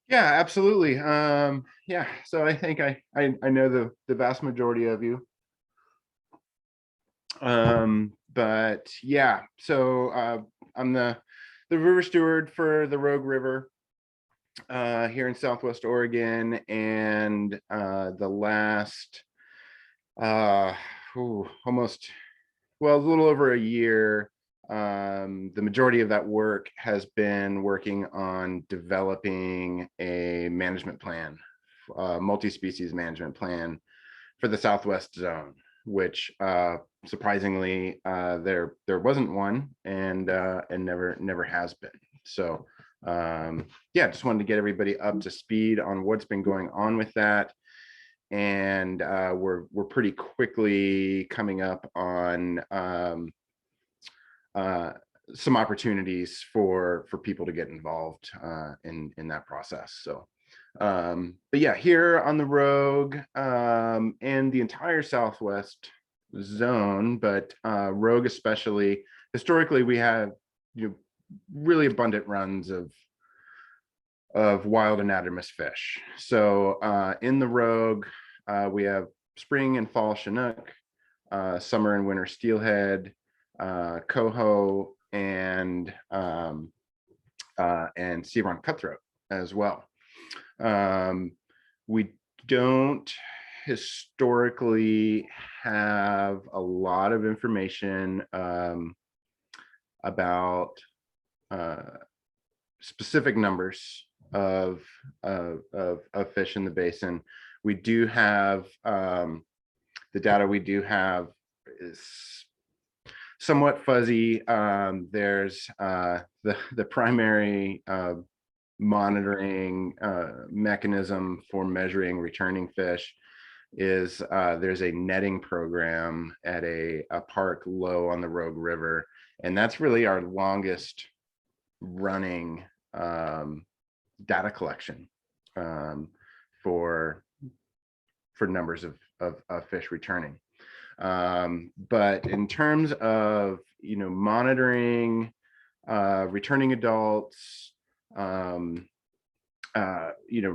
Yeah, absolutely. Yeah, so I think I know the vast majority of you. But yeah, so I'm the river steward for the Rogue River here in Southwest Oregon, and the last uh, almost a little over a year. The majority of that work has been working on developing a management plan, multi-species management plan for the Southwest zone, which surprisingly there wasn't one, and never has been. So yeah, just wanted to get everybody up to speed on what's been going on with that. And we're pretty quickly coming up on uh, some opportunities for people to get involved in that process. So, but yeah, here on the Rogue and the entire Southwest zone, but Rogue especially, historically we have really abundant runs of wild anadromous fish. So in the Rogue, we have spring and fall Chinook, summer and winter steelhead, coho, and sea run cutthroat as well. We don't historically have a lot of information about specific numbers of fish in the basin. We do have the data we do have is somewhat fuzzy. There's the primary monitoring mechanism for measuring returning fish is there's a netting program at a park low on the Rogue River, and that's really our longest running data collection for numbers of fish returning. But in terms of monitoring returning adults,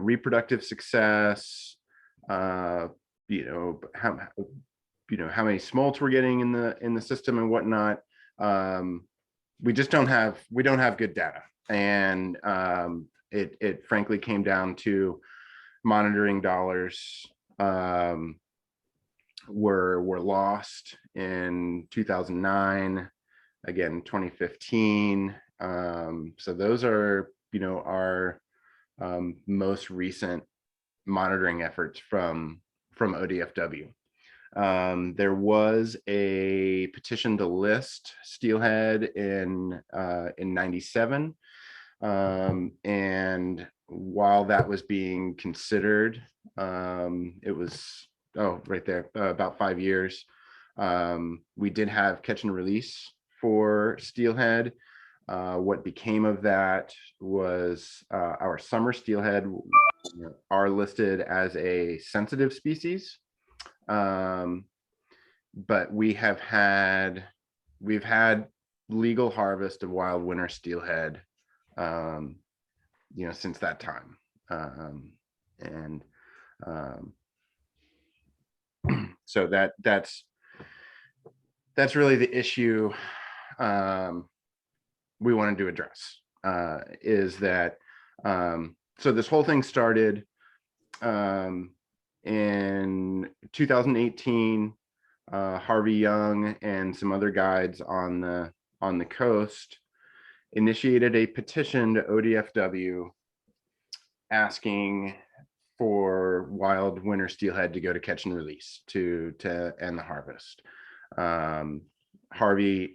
reproductive success, how many smolts we're getting in the system and whatnot, we don't have good data. And it frankly came down to monitoring dollars were lost in 2009, again 2015. So those are our most recent monitoring efforts from ODFW. There was a petition to list steelhead in '97, and while that was being considered, it was right there about 5 years. We did have catch and release for steelhead. What became of that was our summer steelhead are listed as a sensitive species, but we've had legal harvest of wild winter steelhead since that time. And so that's really the issue we wanted to address, is that so this whole thing started in 2018. Harvey Young and some other guides on the coast initiated a petition to ODFW asking for wild winter steelhead to go to catch and release to end the harvest. Harvey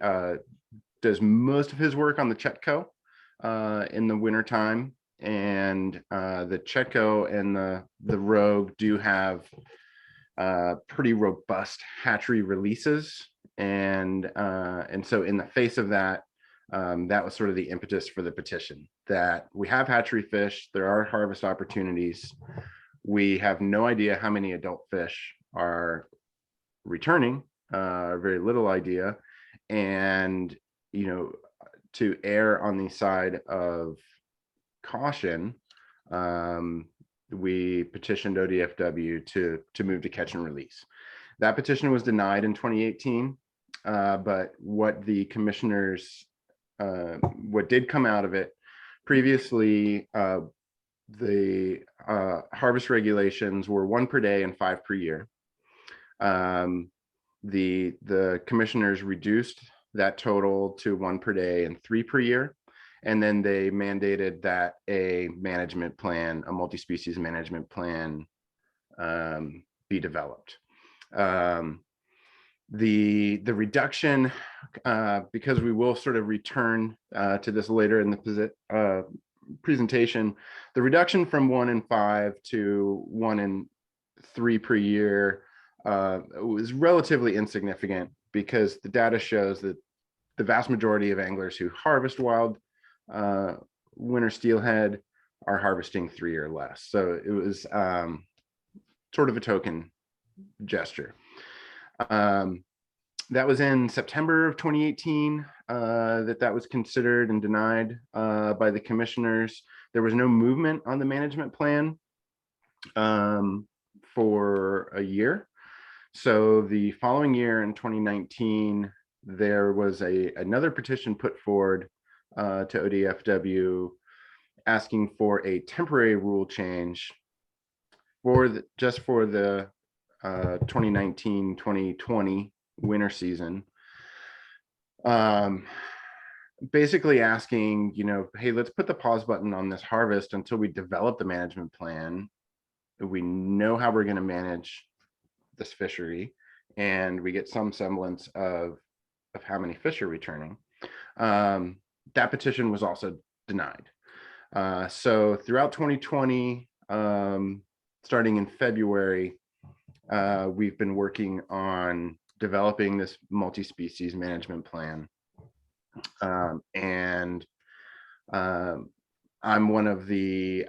does most of his work on the Chetco in the wintertime, and the Chetco and the Rogue do have pretty robust hatchery releases, and so in the face of that, that was sort of the impetus for the petition, that we have hatchery fish, there are harvest opportunities, we have no idea how many adult fish are returning, very little idea, and to err on the side of caution, we petitioned ODFW to move to catch and release. That petition was denied in 2018, but what the commissioners, what did come out of it previously, the harvest regulations were 1 per day and 5 per year. The commissioners reduced that total to 1 per day and 3 per year. And then they mandated that a management plan, a multi-species management plan, be developed. The reduction, because we will sort of return to this later in the presentation, the reduction from 1 and 5 to 1 and 3 per year was relatively insignificant, because the data shows that the vast majority of anglers who harvest wild winter steelhead are harvesting 3 or less. So it was sort of a token gesture. That was in September of 2018 that was considered and denied by the commissioners. There was no movement on the management plan for a year. So the following year in 2019, there was another petition put forward to ODFW asking for a temporary rule change for just for the 2019-2020 winter season. Basically asking, hey, let's put the pause button on this harvest until we develop the management plan. We know how we're going to manage this fishery, and we get some semblance of how many fish are returning. That petition was also denied. So throughout 2020, starting in February, we've been working on developing this multi-species management plan. And I've been one of the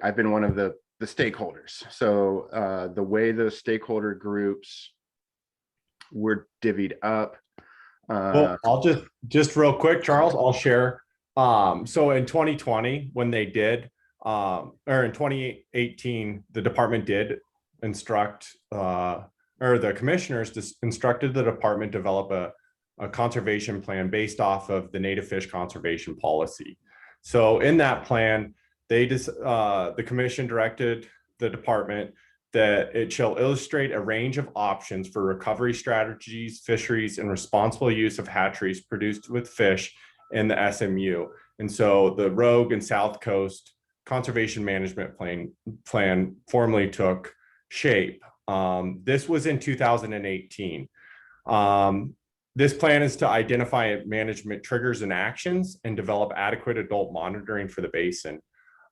stakeholders. So the way those stakeholder groups were divvied up. Well, I'll just real quick, Charles, I'll share. So in 2020, when they did, or in 2018, the department did instruct, or the commissioners instructed the department develop a conservation plan based off of the native fish conservation policy. So in that plan, the commission directed the department that it shall illustrate a range of options for recovery strategies, fisheries, and responsible use of hatcheries produced with fish in the SMU. And so the Rogue and South Coast Conservation Management Plan formally took shape. This was in 2018. This plan is to identify management triggers and actions and develop adequate adult monitoring for the basin.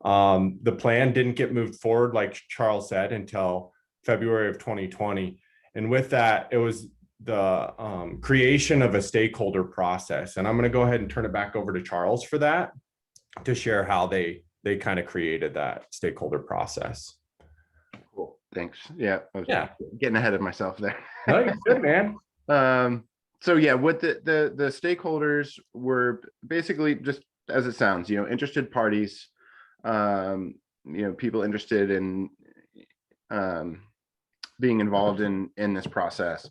The plan didn't get moved forward, like Charles said, until February of 2020. And with that, it was the creation of a stakeholder process. And I'm going to go ahead and turn it back over to Charles for that, to share how they kind of created that stakeholder process. Cool. Thanks. Yeah. I was getting ahead of myself there. No, you're good, man. So yeah, what the stakeholders were basically, just as it sounds, interested parties, people interested in being involved in this process.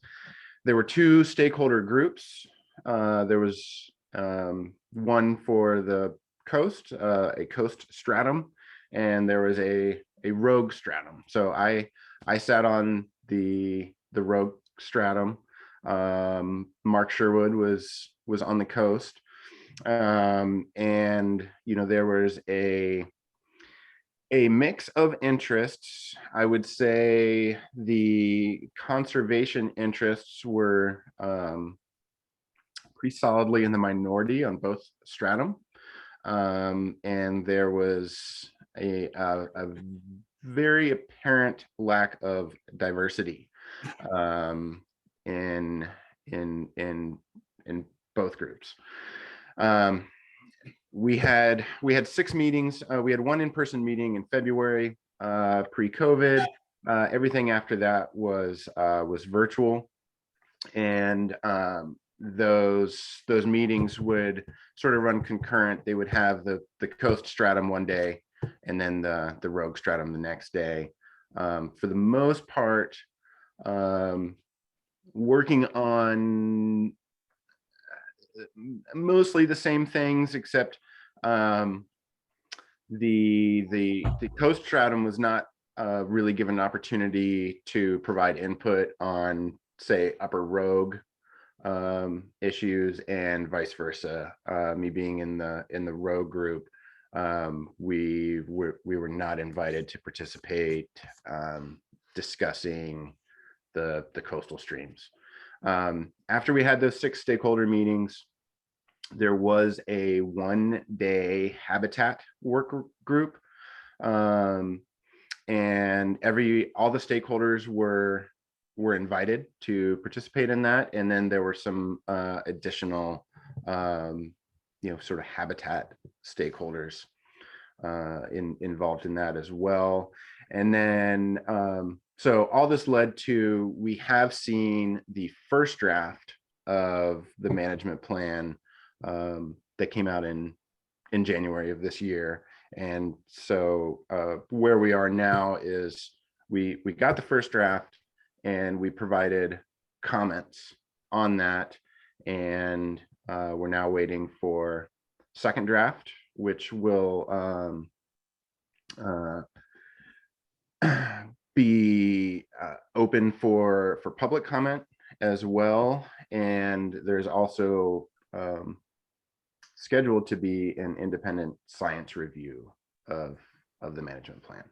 There were 2 stakeholder groups. There was one for the coast, a coast stratum, and there was a rogue stratum. So I sat on the rogue stratum. Mark Sherwood was on the coast, and there was a mix of interests. I would say the conservation interests were pretty solidly in the minority on both stratum, and there was a very apparent lack of diversity in both groups. We had 6 meetings. We had 1 in-person meeting in February, pre-COVID. Everything after that was virtual, and those meetings would sort of run concurrent. They would have the coast stratum one day, and then the rogue stratum the next day. For the most part, working on mostly the same things, except the coast stratum was not really given an opportunity to provide input on, say, upper rogue issues, and vice versa. Me being in the rogue group, we were not invited to participate discussing the coastal streams. After we had those 6 stakeholder meetings, there was a 1-day habitat work group, and all the stakeholders were invited to participate in that. And then there were some additional sort of habitat stakeholders involved in that as well. And then so all this led to, we have seen the first draft of the management plan that came out in January of this year. And so where we are now is we got the first draft, and we provided comments on that, and we're now waiting for second draft, which will be open for public comment as well. And there's also scheduled to be an independent science review of the management plan.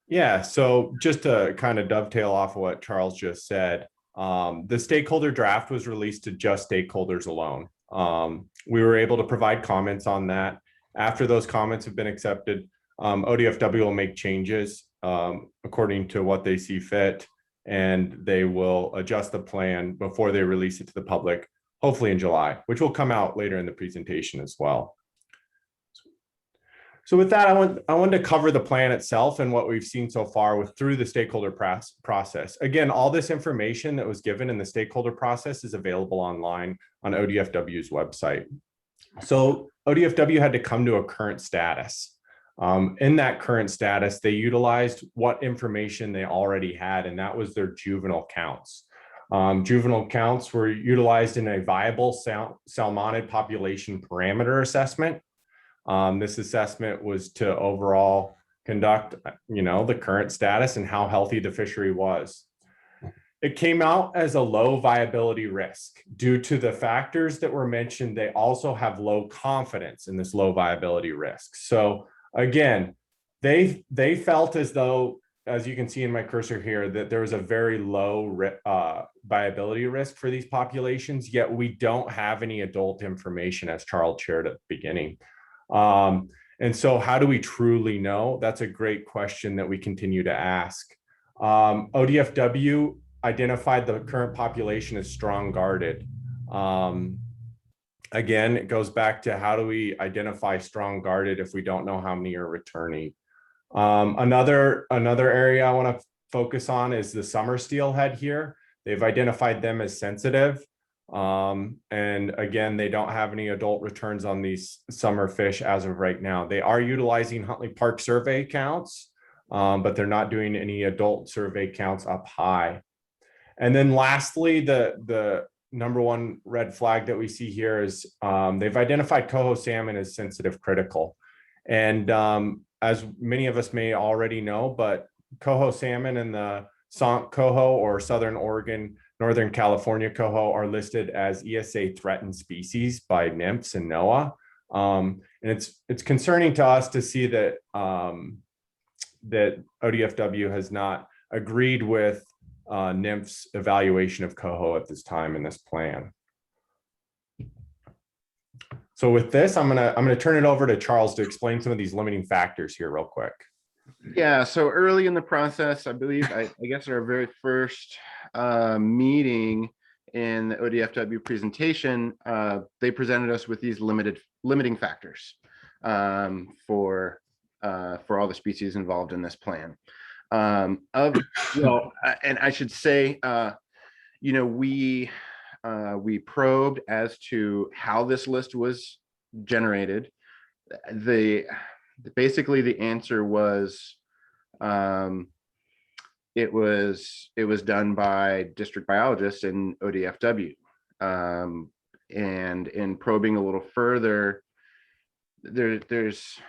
Yeah, so just to kind of dovetail off of what Charles just said, the stakeholder draft was released to just stakeholders alone. We were able to provide comments on that. After those comments have been accepted, ODFW will make changes according to what they see fit, and they will adjust the plan before they release it to the public, hopefully in July, which will come out later in the presentation as well. So with that, I wanted to cover the plan itself and what we've seen so far through the stakeholder process. Again, all this information that was given in the stakeholder process is available online on ODFW's website. So ODFW had to come to a current status. In that current status, they utilized what information they already had, and that was their juvenile counts. Juvenile counts were utilized in a viable salmonid population parameter assessment. This assessment was to overall conduct, the current status and how healthy the fishery was. It came out as a low viability risk due to the factors that were mentioned. They also have low confidence in this low viability risk. So again, they felt as though, as you can see in my cursor here, that there was a very low viability risk for these populations, yet we don't have any adult information, as Charles shared at the beginning. And so how do we truly know? That's a great question that we continue to ask. ODFW identified the current population as strong guarded. Again, it goes back to, how do we identify strong guarded if we don't know how many are returning? Another area I want to focus on is the summer steelhead here. They've identified them as sensitive. And again, they don't have any adult returns on these summer fish as of right now. They are utilizing Huntley Park survey counts, but they're not doing any adult survey counts up high. And then lastly, the number one red flag that we see here is they've identified coho salmon as sensitive critical. And as many of us may already know, but coho salmon and the coho, or Southern Oregon, Northern California coho, are listed as ESA threatened species by NMFS and NOAA. And it's concerning to us to see that that ODFW has not agreed with NMFS evaluation of coho at this time in this plan. So with this, I'm gonna turn it over to Charles to explain some of these limiting factors here real quick. Yeah, so early in the process, I believe, I guess our very first meeting in the ODFW presentation, they presented us with these limiting factors for all the species involved in this plan. And I should say, we probed as to how this list was generated. basically the answer was, it was done by district biologists in ODFW. And in probing a little further, there's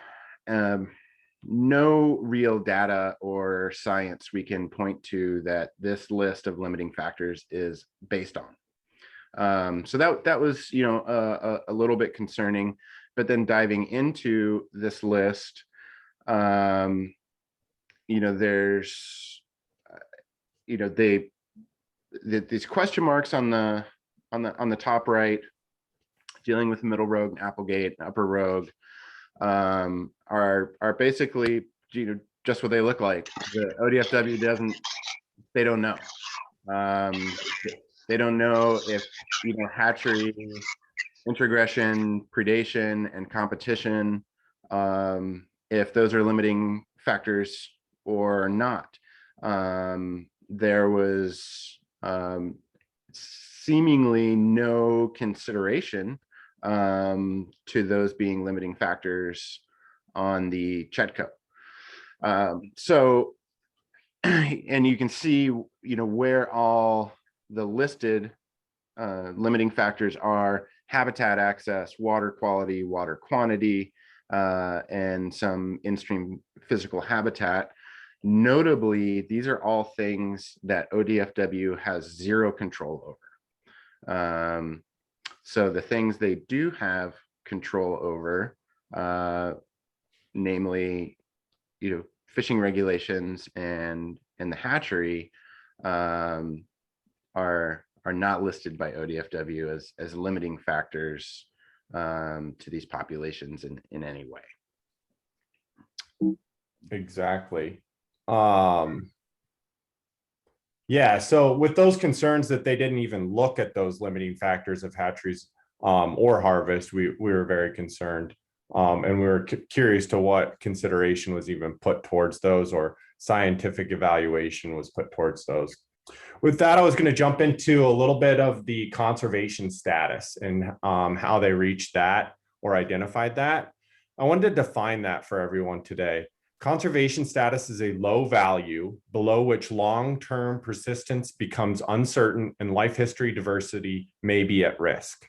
no real data or science we can point to that this list of limiting factors is based on. So that was, you know, a little bit concerning. But then diving into this list, you know, there's, you know, these question marks on the top right, dealing with the middle rogue, Applegate, upper rogue, are basically, you know, just what they look like. The ODFW they don't know. They don't know if, you know, hatchery, introgression, predation, and competition, if those are limiting factors or not. There was seemingly no consideration to those being limiting factors on the Chetco. So, and you can see, you know, where all the listed limiting factors are: habitat access, water quality, water quantity, and some in-stream physical habitat. Notably, these are all things that ODFW has zero control over. So the things they do have control over, namely, you know, fishing regulations and the hatchery, are not listed by ODFW as limiting factors to these populations in any way. Exactly. Yeah, so with those concerns that they didn't even look at those limiting factors of hatcheries or harvest, we were very concerned. And we were curious to what consideration was even put towards those, or scientific evaluation was put towards those. With that, I was going to jump into a little bit of the conservation status and how they reached that or identified that. I wanted to define that for everyone today. Conservation status is a low value below which long-term persistence becomes uncertain and life history diversity may be at risk.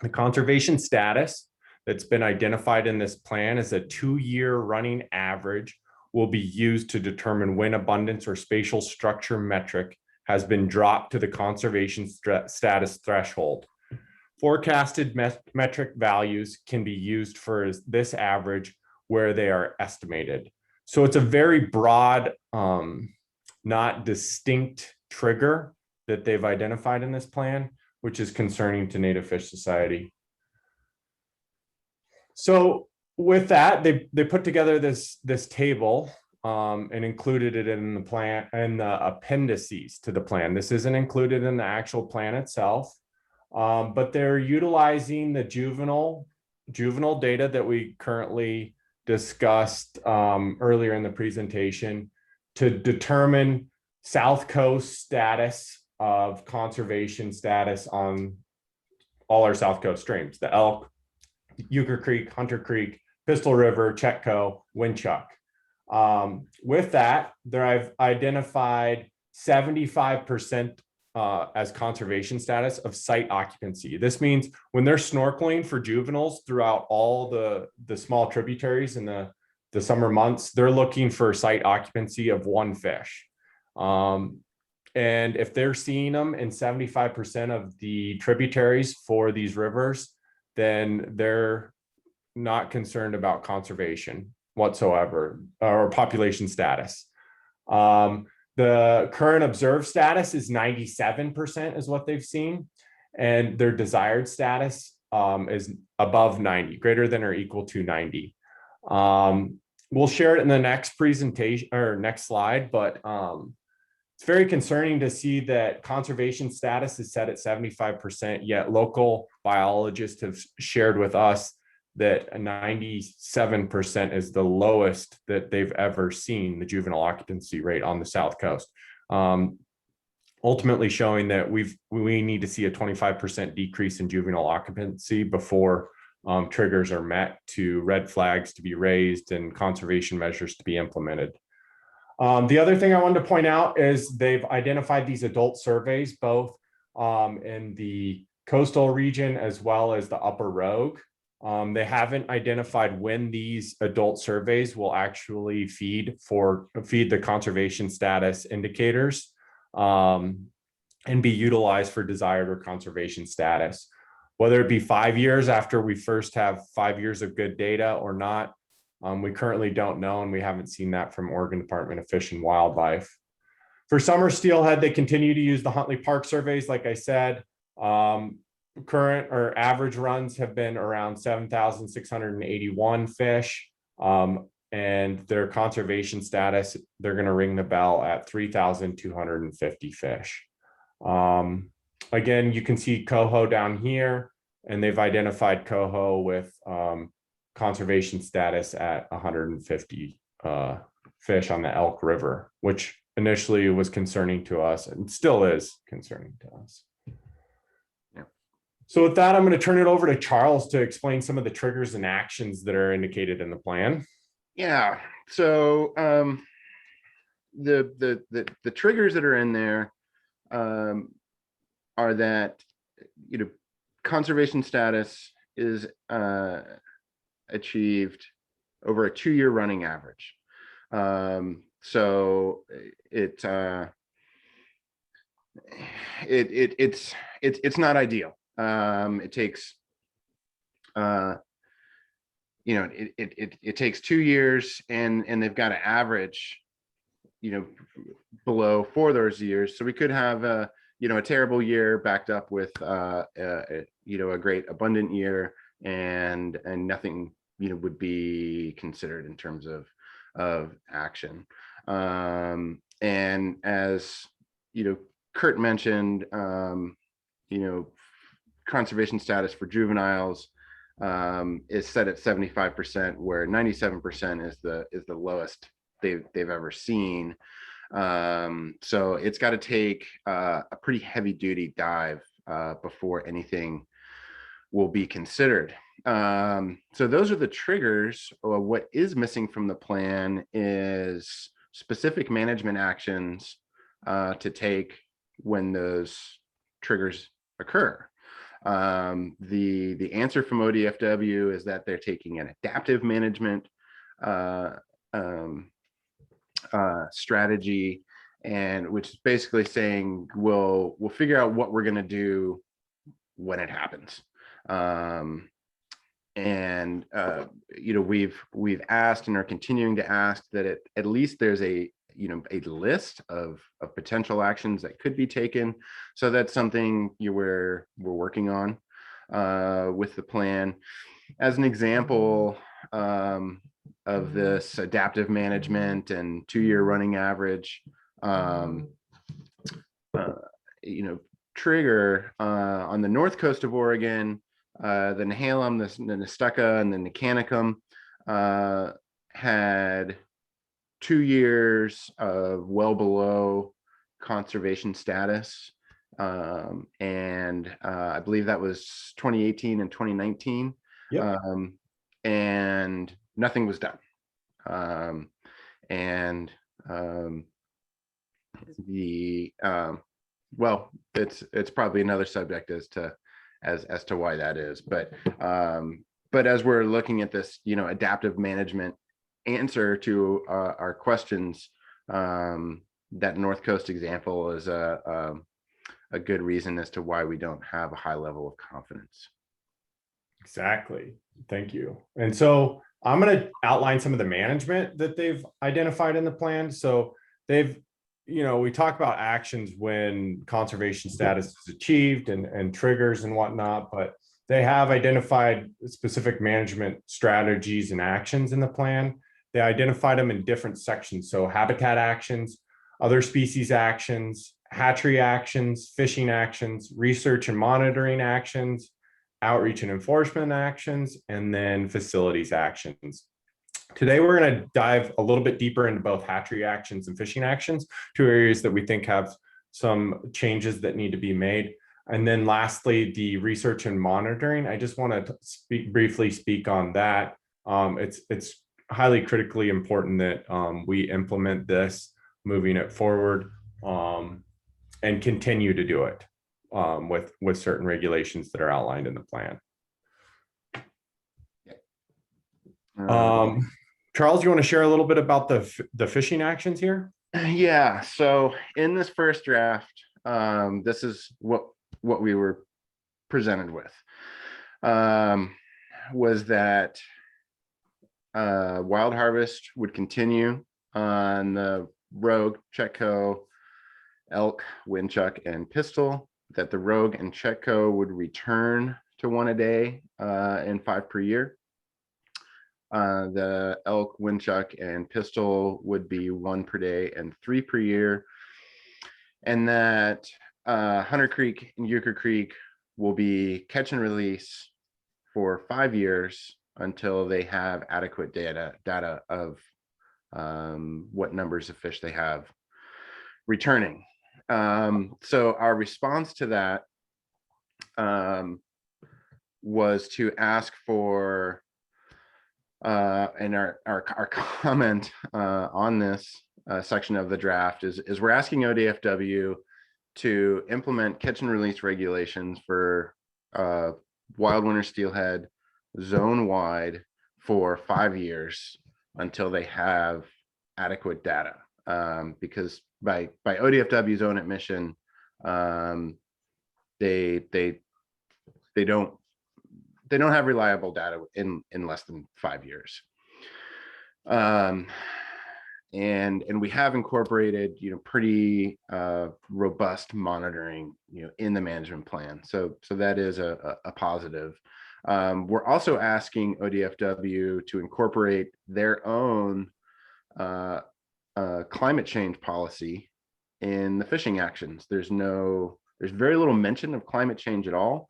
The conservation status that's been identified in this plan as a 2-year running average will be used to determine when abundance or spatial structure metric has been dropped to the conservation status threshold. Forecasted metric values can be used for this average where they are estimated. So it's a very broad, not distinct trigger that they've identified in this plan, which is concerning to Native Fish Society. So with that, they put together this table and included it in the plan and the appendices to the plan. This isn't included in the actual plan itself, but they're utilizing the juvenile data that we currently discussed earlier in the presentation to determine South Coast status of conservation status on all our South Coast streams: the Elk, Euchre Creek, Hunter Creek, Pistol River, Chetco, Winchuck. With that, I've identified 75% as conservation status of site occupancy. This means when they're snorkeling for juveniles throughout all the small tributaries in the summer months, they're looking for site occupancy of 1 fish. And if they're seeing them in 75% of the tributaries for these rivers, then they're not concerned about conservation whatsoever or population status. The current observed status is 97% is what they've seen, and their desired status is above 90, greater than or equal to 90. We'll share it in the next presentation or next slide, but it's very concerning to see that conservation status is set at 75%, yet local biologists have shared with us that 97% is the lowest that they've ever seen the juvenile occupancy rate on the South Coast. Ultimately showing that we need to see a 25% decrease in juvenile occupancy before triggers are met, to red flags to be raised and conservation measures to be implemented. The other thing I wanted to point out is they've identified these adult surveys, both in the coastal region as well as the upper Rogue. They haven't identified when these adult surveys will actually feed the conservation status indicators and be utilized for desired or conservation status. Whether it be 5 years after we first have 5 years of good data or not, we currently don't know, and we haven't seen that from Oregon Department of Fish and Wildlife. For summer steelhead, they continue to use the Huntley Park surveys, like I said. Current or average runs have been around 7,681 fish, and their conservation status, they're going to ring the bell at 3,250 fish. Again, you can see coho down here, and they've identified coho with conservation status at 150 fish on the Elk River, which initially was concerning to us and still is concerning to us. Yeah. So with that, I'm going to turn it over to Charles to explain some of the triggers and actions that are indicated in the plan. Yeah. So the triggers that are in there are that, you know, conservation status is achieved over a 2-year running average. So it's not ideal. It takes you know, it takes 2 years, and they've got to average, you know, below for those years. So we could have a, you know, a terrible year backed up with you know, a great abundant year, and nothing, you know, would be considered in terms of action. And as you know, Kurt mentioned, you know, conservation status for juveniles is set at 75%, where 97% is the lowest they've ever seen. So it's got to take a pretty heavy duty dive before anything will be considered. So those are the triggers. What is missing from the plan is specific management actions to take when those triggers occur. The answer from ODFW is that they're taking an adaptive management strategy, and which is basically saying we'll figure out what we're going to do when it happens. And you know, we've asked and are continuing to ask that at least there's a, you know, a list of potential actions that could be taken. So that's something we're working on with the plan. As an example of this adaptive management and 2-year running average, you know, trigger on the north coast of Oregon, the Nehalem, the Nestucca, and the Nicanicum had 2 years of well below conservation status. And I believe that was 2018 and 2019. Yep. And nothing was done. Well, it's probably another subject as to why that is, but as we're looking at this, you know, adaptive management answer to our questions, that North Coast example is a good reason as to why we don't have a high level of confidence. Exactly. Thank you. And so I'm going to outline some of the management that they've identified in the plan. So they've, you know, we talk about actions when conservation status is achieved and triggers and whatnot, but they have identified specific management strategies and actions in the plan. They identified them in different sections. So habitat actions, other species actions, hatchery actions, fishing actions, research and monitoring actions, outreach and enforcement actions, and then facilities actions. Today, we're going to dive a little bit deeper into both hatchery actions and fishing actions, two areas that we think have some changes that need to be made. And then lastly, the research and monitoring. I just want to briefly speak on that. It's highly critically important that we implement this, moving it forward, and continue to do it with certain regulations that are outlined in the plan. Charles, you want to share a little bit about the fishing actions here? Yeah. So in this first draft, this is what we were presented with. Was that wild harvest would continue on the Rogue, Chetco, elk, windchuck, and pistol. That the Rogue and Chetco would return to 1 a day and 5 per year. The elk, windchuck, and pistol would be 1 per day and 3 per year. And that Hunter Creek and Euchre Creek will be catch and release for 5 years until they have adequate data of what numbers of fish they have returning. So our response to that was to ask for and our comment on this section of the draft is we're asking ODFW to implement catch and release regulations for wild winter steelhead zone wide for 5 years until they have adequate data, because by ODFW's own admission, they don't have reliable data in less than 5 years. And we have incorporated, pretty robust monitoring, in the management plan. So that is a positive. We're also asking ODFW to incorporate their own climate change policy in the fishing actions. There's very little mention of climate change at all,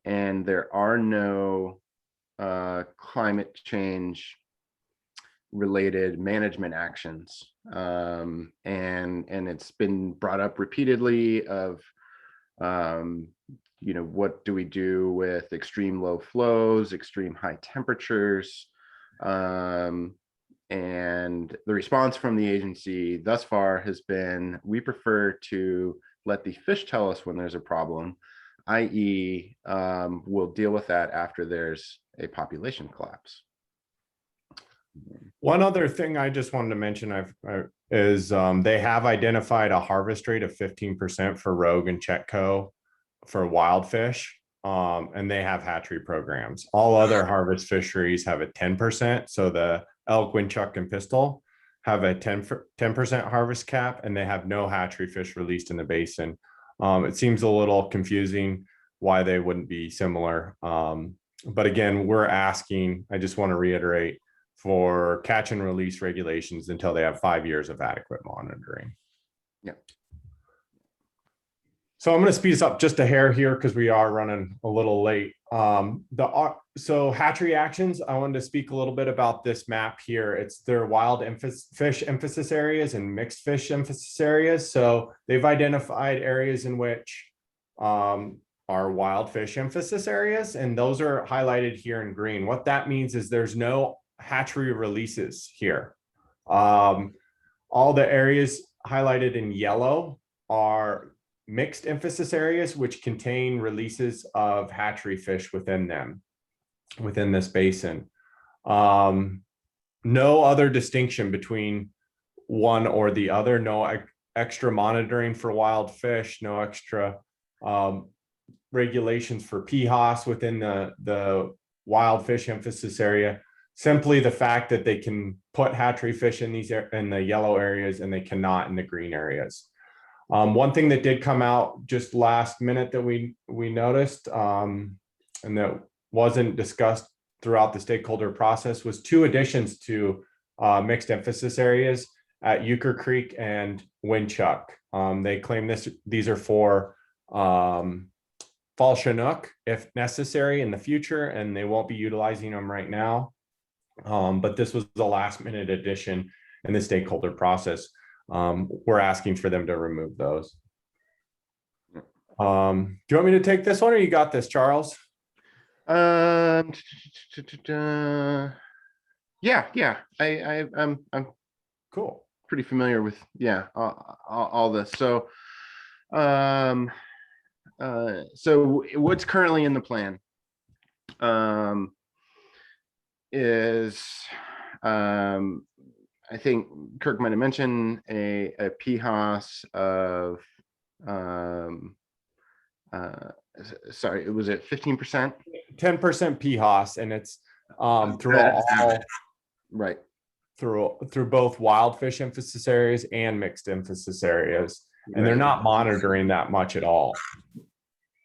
and there are no climate change related management actions, and it's been brought up repeatedly of what do we do with extreme low flows, extreme high temperatures, and the response from the agency thus far has been, we prefer to let the fish tell us when there's a problem, i.e. we'll deal with that after there's a population collapse. One other thing I just wanted to mention is they have identified a harvest rate of 15% for Rogue and Chetco for wild fish, and they have hatchery programs. All other harvest fisheries have a 10%. So the elk, windchuck, and pistol have a 10% harvest cap, and they have no hatchery fish released in the basin. It seems a little confusing why they wouldn't be similar. But again, we're asking, I just want to reiterate, for catch and release regulations until they have 5 years of adequate monitoring. Yeah. So I'm going to speed this up just a hair here because we are running a little late. So hatchery actions, I wanted to speak a little bit about this map here. It's their wild fish emphasis areas and mixed fish emphasis areas. So they've identified areas in which are wild fish emphasis areas, and those are highlighted here in green. What that means is there's no hatchery releases here. All the areas highlighted in yellow are mixed emphasis areas, which contain releases of hatchery fish within them, within this basin. No other distinction between one or the other, no extra monitoring for wild fish, no extra regulations for PHOS within the wild fish emphasis area. Simply the fact that they can put hatchery fish in the yellow areas and they cannot in the green areas. One thing that did come out just last minute that we noticed, and that wasn't discussed throughout the stakeholder process, was 2 additions to mixed emphasis areas at Euchre Creek and Windchuck. They claim these are for fall Chinook if necessary in the future, and they won't be utilizing them right now. But this was the last minute addition in the stakeholder process. We're asking for them to remove those. Do you want me to take this one, or you got this, Charles? Um, yeah. I'm Cool. pretty familiar with all this. So so what's currently in the plan is I think Kirk might have mentioned a PHOS of uh sorry, was it 15%? 10% PHOS, and it's through all Right. through both wild fish emphasis areas and mixed emphasis areas, and they're Right. not monitoring that much at all.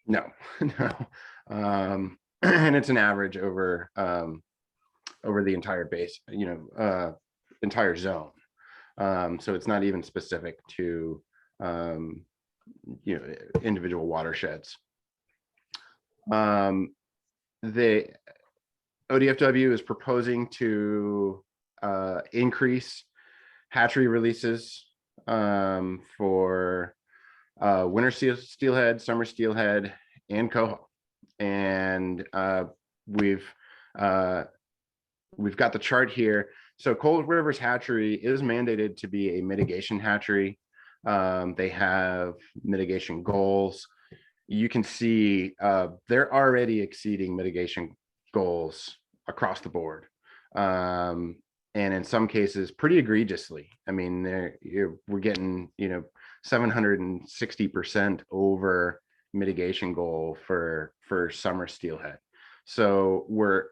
No, no. And it's an average over the entire base, entire zone. So it's not even specific to individual watersheds. The ODFW is proposing to increase hatchery releases for winter steelhead, summer steelhead, and coho. And we've got the chart here. So Cold River's hatchery is mandated to be a mitigation hatchery. They have mitigation goals. You can see they're already exceeding mitigation goals across the board. And in some cases pretty egregiously. I mean, we're getting 760% over mitigation goal for summer steelhead. So we're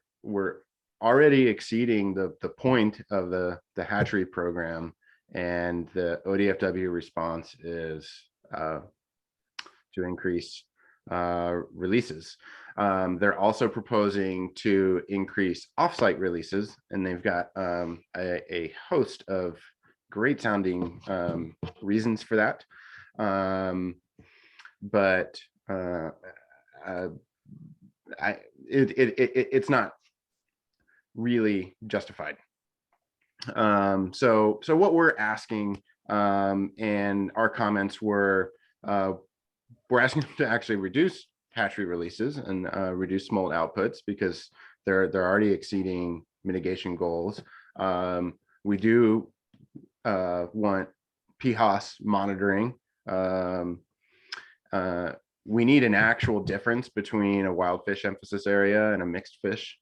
already exceeding the point of the hatchery program, and the ODFW response is to increase releases. They're also proposing to increase offsite releases, and they've got a host of great sounding reasons for that. But it's not really justified. So what we're asking, and our comments were, we're asking them to actually reduce hatchery releases and reduce smolt outputs, because they're already exceeding mitigation goals. We do want PHOS monitoring. We need an actual difference between a wild fish emphasis area and a mixed fish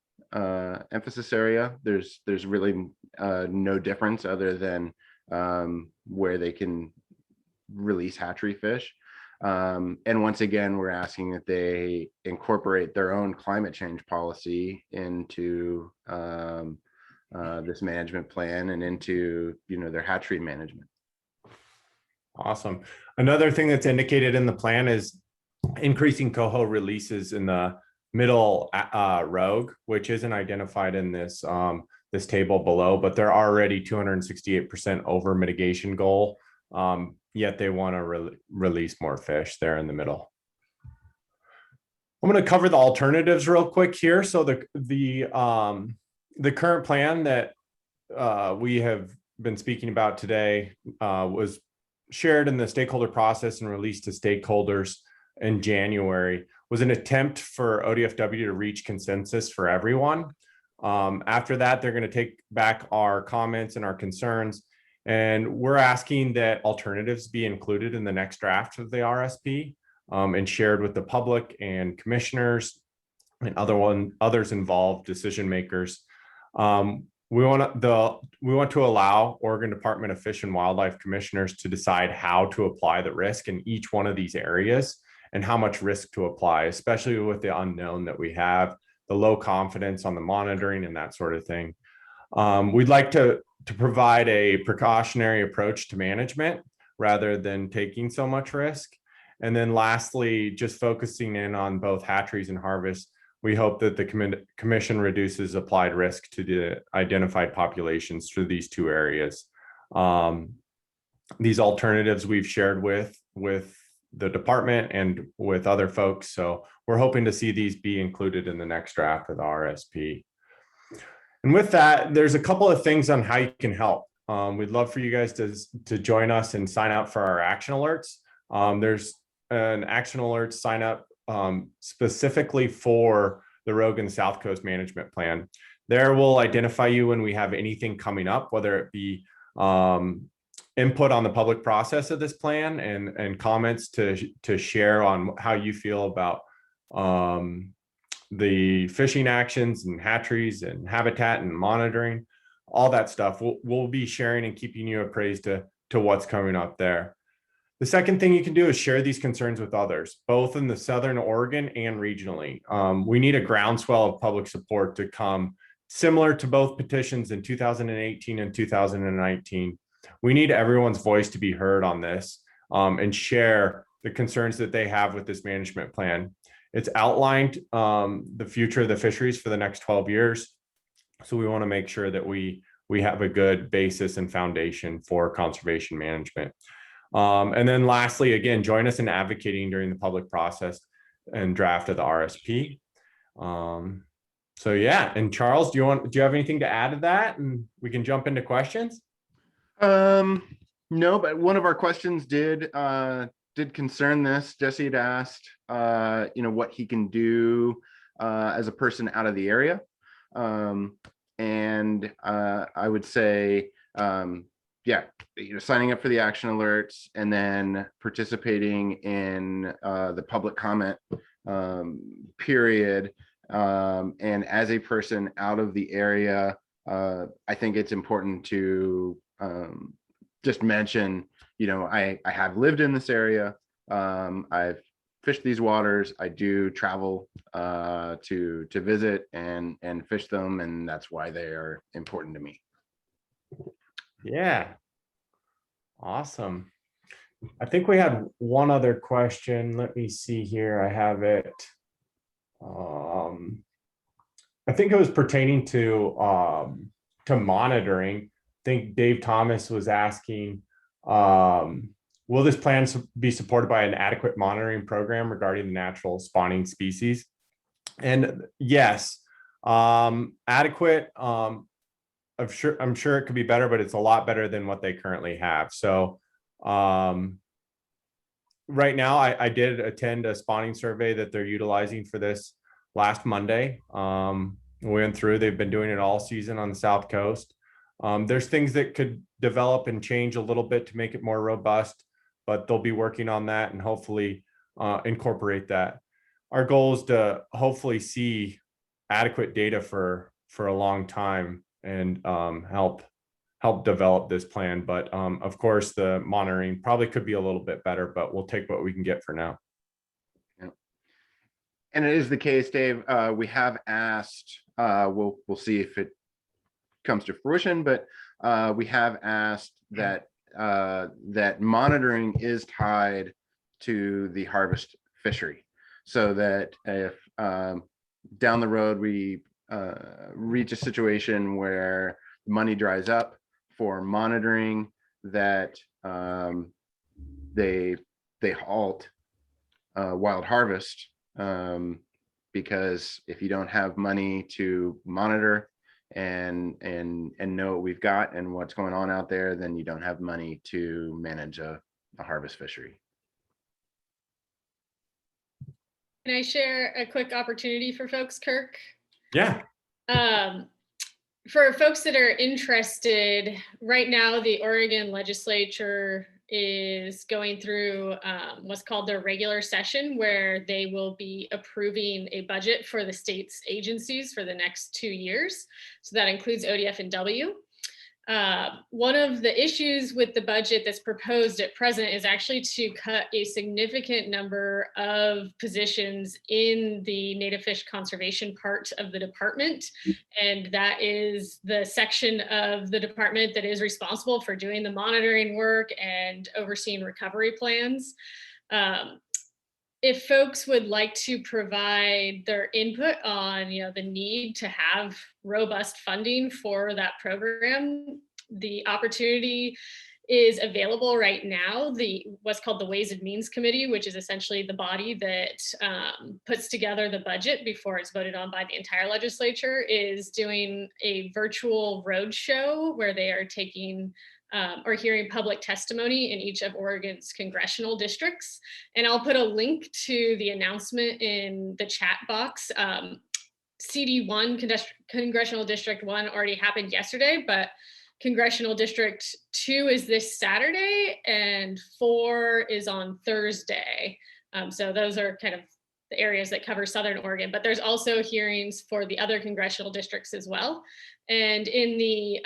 emphasis area. There's really no difference other than where they can release hatchery fish. And once again, we're asking that they incorporate their own climate change policy into this management plan and into their hatchery management. Awesome. Another thing that's indicated in the plan is increasing coho releases in the middle rogue, which isn't identified in this this table below, but they're already 268% over mitigation goal. Yet they want to release more fish there in the middle. I'm going to cover the alternatives real quick here. So the current plan that we have been speaking about today was shared in the stakeholder process and released to stakeholders in January, was an attempt for ODFW to reach consensus for everyone. After that, they're going to take back our comments and our concerns, and we're asking that alternatives be included in the next draft of the RSP and shared with the public and commissioners and others involved decision makers. We want to allow Oregon Department of Fish and Wildlife commissioners to decide how to apply the risk in each one of these areas and how much risk to apply, especially with the unknown that we have, the low confidence on the monitoring and that sort of thing. We'd like to provide a precautionary approach to management rather than taking so much risk. And then lastly, just focusing in on both hatcheries and harvest, we hope that the commission reduces applied risk to the identified populations through these two areas. These alternatives we've shared with the department and with other folks. So we're hoping to see these be included in the next draft of the RSP. And with that, there's a couple of things on how you can help. We'd love for you guys to join us and sign up for our action alerts. There's an action alert sign up specifically for the Rogue and South Coast Management Plan. There we'll identify you when we have anything coming up, whether it be input on the public process of this plan and comments to share on how you feel about the fishing actions and hatcheries and habitat and monitoring, all that stuff. We'll be sharing and keeping you appraised to what's coming up there. The second thing you can do is share these concerns with others, both in the Southern Oregon and regionally. We need a groundswell of public support to come, similar to both petitions in 2018 and 2019. We need everyone's voice to be heard on this and share the concerns that they have with this management plan. It's outlined the future of the fisheries for the next 12 years. So we want to make sure that we have a good basis and foundation for conservation management. And then lastly, again, join us in advocating during the public process and draft of the RSP. So yeah, and Charles, do you have anything to add to that? And we can jump into questions. No, but one of our questions did concern this. Jesse had asked, what he can do as a person out of the area. And I would say, signing up for the action alerts and then participating in the public comment period. And as a person out of the area, I think it's important to just mention, I have lived in this area. I've fished these waters. I do travel to visit and fish them, and that's why they are important to me. Yeah. Awesome. I think we had one other question. Let me see here. I have it. I think it was pertaining to monitoring. I think Dave Thomas was asking, will this plan be supported by an adequate monitoring program regarding the natural spawning species? And yes, adequate. I'm sure it could be better, but it's a lot better than what they currently have. So right now, I did attend a spawning survey that they're utilizing for this last Monday. We went through, they've been doing it all season on the South Coast. There's things that could develop and change a little bit to make it more robust, but they'll be working on that and hopefully incorporate that. Our goal is to hopefully see adequate data for a long time and help develop this plan. But of course, the monitoring probably could be a little bit better, but we'll take what we can get for now. Yeah. And it is the case, Dave. We have asked, we'll see if it comes to fruition, but we have asked that that monitoring is tied to the harvest fishery, so that if down the road we reach a situation where money dries up for monitoring, that they halt wild harvest, because if you don't have money to monitor and know what we've got and what's going on out there, then you don't have money to manage a harvest fishery. Can I share a quick opportunity for folks, Kirk? Yeah. For folks that are interested, right now the Oregon legislature is going through what's called their regular session, where they will be approving a budget for the state's agencies for the next 2 years. So that includes ODF and W. One of the issues with the budget that's proposed at present is actually to cut a significant number of positions in the native fish conservation part of the department. And that is the section of the department that is responsible for doing the monitoring work and overseeing recovery plans. If folks would like to provide their input on, the need to have robust funding for that program, the opportunity is available right now. What's called the Ways and Means Committee, which is essentially the body that puts together the budget before it's voted on by the entire legislature, is doing a virtual roadshow where they are taking or hearing public testimony in each of Oregon's congressional districts. And I'll put a link to the announcement in the chat box. CD1, Congressional District 1 already happened yesterday, but Congressional District 2 is this Saturday and 4 is on Thursday. So those are kind of the areas that cover Southern Oregon, but there's also hearings for the other congressional districts as well. And in the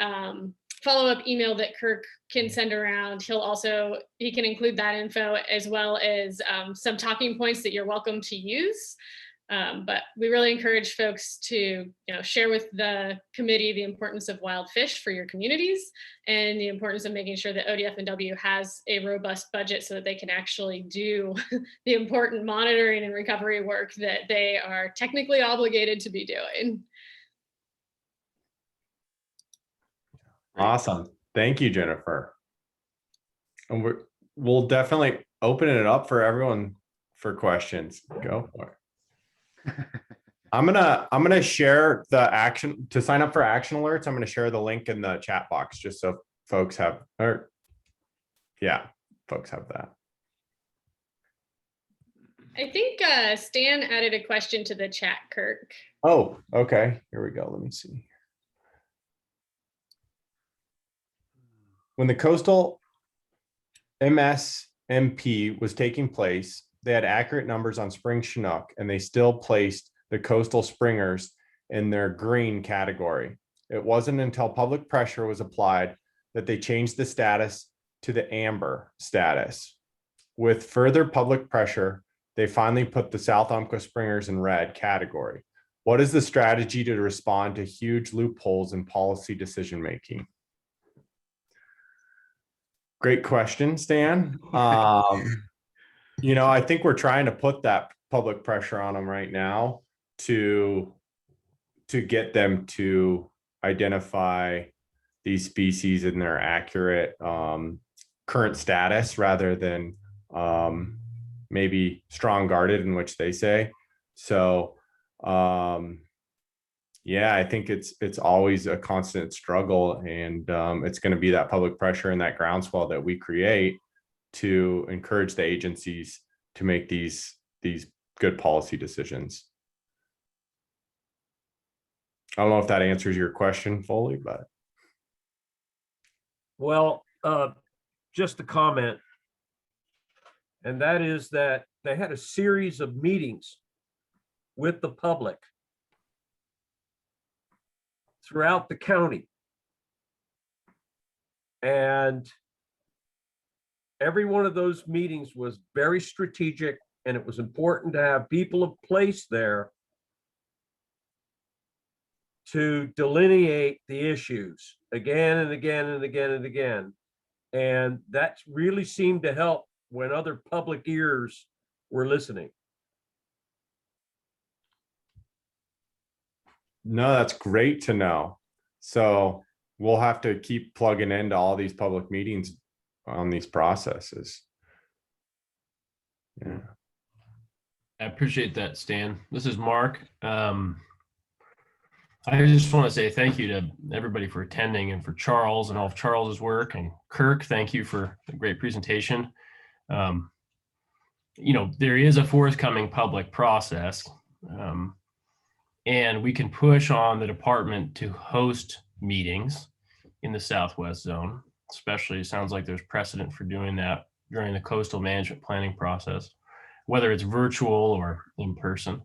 follow-up email that Kirk can send around, he can include that info as well as some talking points that you're welcome to use. But we really encourage folks to share with the committee the importance of wild fish for your communities and the importance of making sure that ODF&W has a robust budget so that they can actually do the important monitoring and recovery work that they are technically obligated to be doing. Awesome. Thank you, Jennifer. And we'll definitely open it up for everyone for questions. Go for it. I'm gonna share the action to sign up for action alerts. I'm gonna share the link in the chat box just so folks have, folks have that. I think Stan added a question to the chat, Kirk. Oh, okay. Here we go. Let me see. When the coastal MSMP was taking place, they had accurate numbers on spring Chinook, and they still placed the coastal springers in their green category. It wasn't until public pressure was applied that they changed the status to the amber status. With further public pressure, they finally put the South Umpqua springers in red category. What is the strategy to respond to huge loopholes in policy decision-making? Great question, Stan. I think we're trying to put that public pressure on them right now to get them to identify these species in their accurate current status rather than maybe strong guarded, in which they say. So I think it's always a constant struggle, and it's going to be that public pressure and that groundswell that we create to encourage the agencies to make these good policy decisions. I don't know if that answers your question fully, but. Well, just a comment, and that is that they had a series of meetings with the public throughout the county. And every one of those meetings was very strategic, and it was important to have people of place there to delineate the issues again and again and again and again. And that really seemed to help when other public ears were listening. No, that's great to know. So we'll have to keep plugging into all these public meetings on these processes. Yeah. I appreciate that, Stan. This is Mark. I just want to say thank you to everybody for attending, and for Charles and all of Charles's work, and Kirk, thank you for a great presentation. There is a forthcoming public process, and we can push on the department to host meetings in the Southwest Zone. Especially, it sounds like there's precedent for doing that during the coastal management planning process, whether it's virtual or in person.